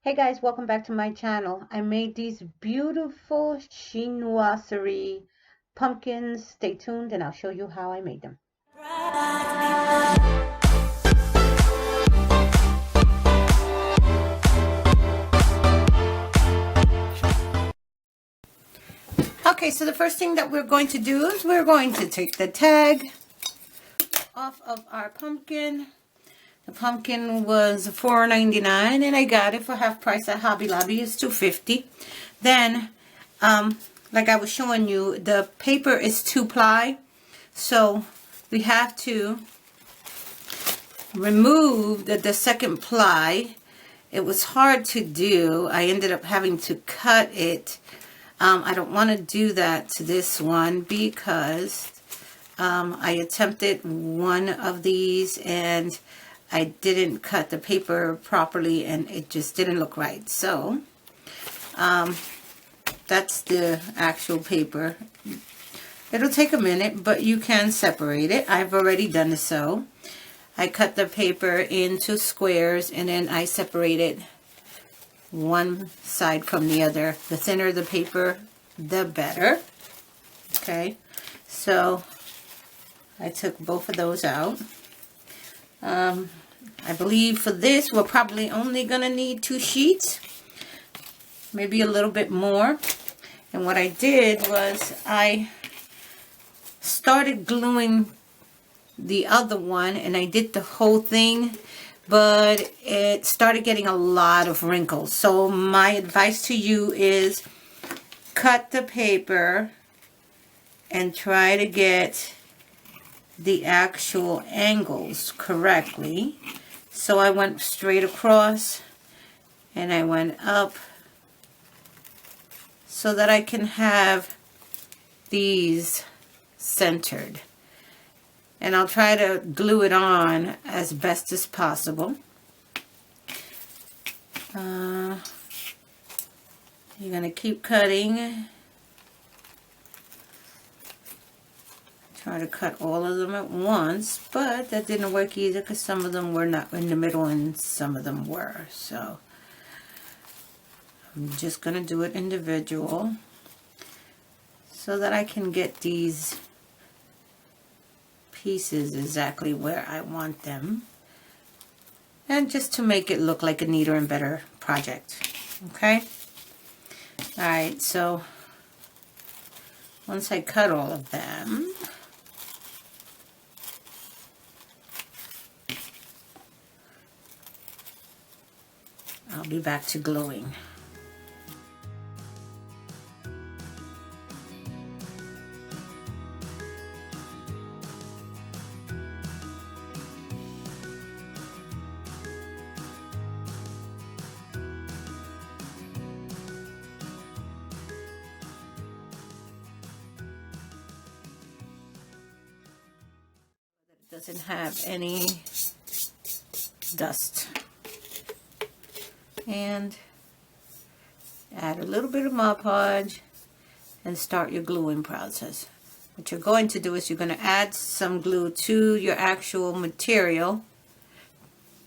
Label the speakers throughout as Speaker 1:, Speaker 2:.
Speaker 1: Hey guys, welcome back to my channel. I made these beautiful chinoiserie pumpkins. Stay tuned and I'll show you how I made them. Okay, so the first thing that we're going to do is we're going to take the tag off of our pumpkin. The pumpkin was $4.99 and I got it for half price at Hobby Lobby. It's $2.50. Then, like I was showing you, the paper is 2-ply. So we have to remove the second ply. It was hard to do. I ended up having to cut it. I don't want to do that to this one because I attempted one of these and I didn't cut the paper properly and it just didn't look right. So that's the actual paper. It'll take a minute, but you can separate it. I've already done so. I cut the paper into squares and then I separated one side from the other. The thinner the paper, the better. Okay, so I took both of those out. I believe for this we're probably only gonna need 2 sheets, maybe a little bit more. And what I did was I started gluing the other one and I did the whole thing, but it started getting a lot of wrinkles. So my advice to you is cut the paper and try to get the actual angles correctly. So I went straight across and I went up so that I can have these centered. And I'll try to glue it on as best as possible. You're going to keep cutting. Try to cut all of them at once, but that didn't work either because some of them were not in the middle and some of them were. So I'm just going to do it individual so that I can get these pieces exactly where I want them, and just to make it look like a neater and better project. Okay, alright, so once I cut all of them, I'll be back to gluing. It doesn't have any dust. And add a little bit of Mod Podge and start your gluing process. What you're going to do is you're going to add some glue to your actual material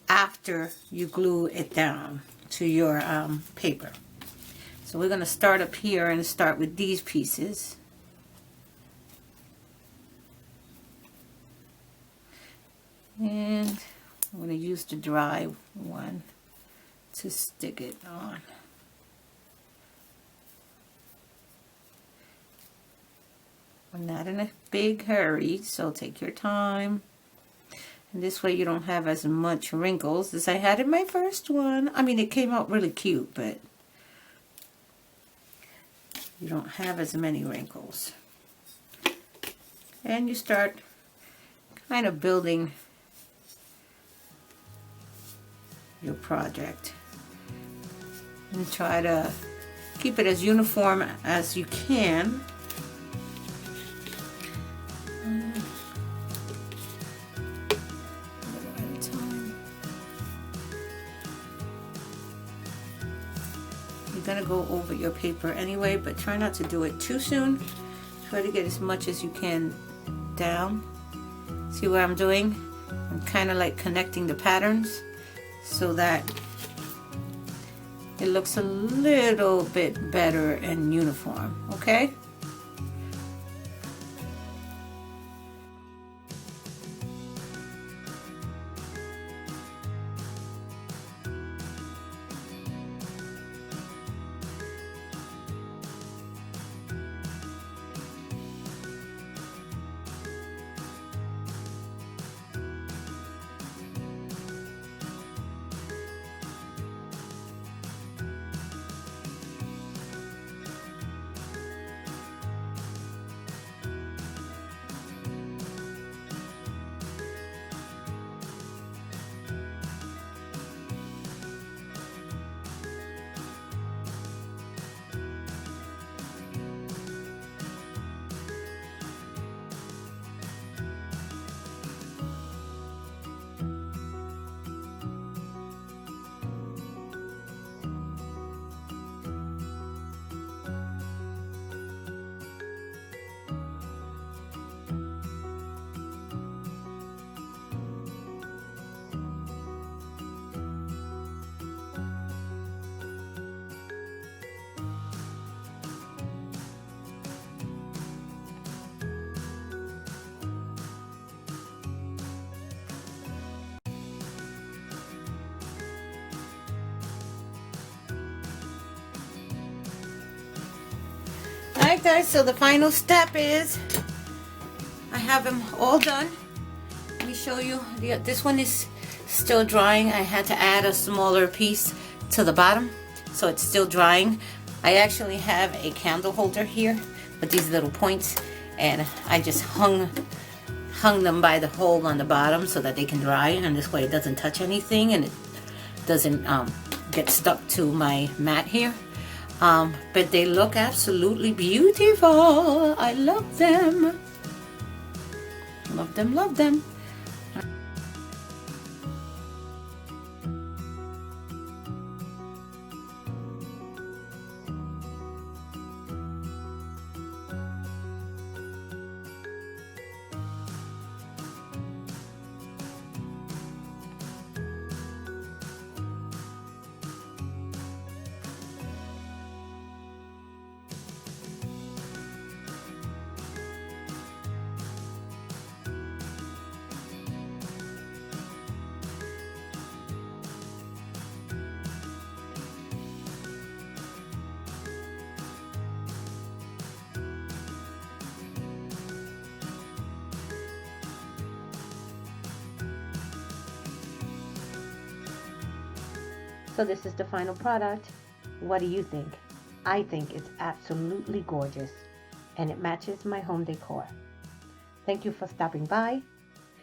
Speaker 1: after you glue it down to your paper. So we're going to start up here and start with these pieces. And I'm going to use the dry one to stick it on. I'm not in a big hurry, so take your time. And this way you don't have as much wrinkles as I had in my first one. I mean, it came out really cute, but you don't have as many wrinkles. And you start kind of building your project. And try to keep it as uniform as you can. You're going to go over your paper anyway, but try not to do it too soon. Try to get as much as you can down. See what I'm doing? I'm kind of like connecting the patterns so that it looks a little bit better and uniform, okay? Alright guys, so the final step is I have them all done. Let me show you. This one is still drying. I had to add a smaller piece to the bottom, so it's still drying. I actually have a candle holder here with these little points, and I just hung them by the hole on the bottom so that they can dry, and this way it doesn't touch anything and it doesn't get stuck to my mat here. But they look absolutely beautiful. I love them. Love them, love them. So this is the final product. What do you think? I think it's absolutely gorgeous, and it matches my home decor. Thank you for stopping by.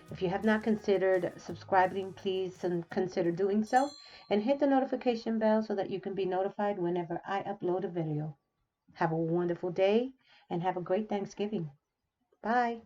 Speaker 1: If you have not considered subscribing, please consider doing so, and hit the notification bell so that you can be notified whenever I upload a video. Have a wonderful day and have a great Thanksgiving. Bye.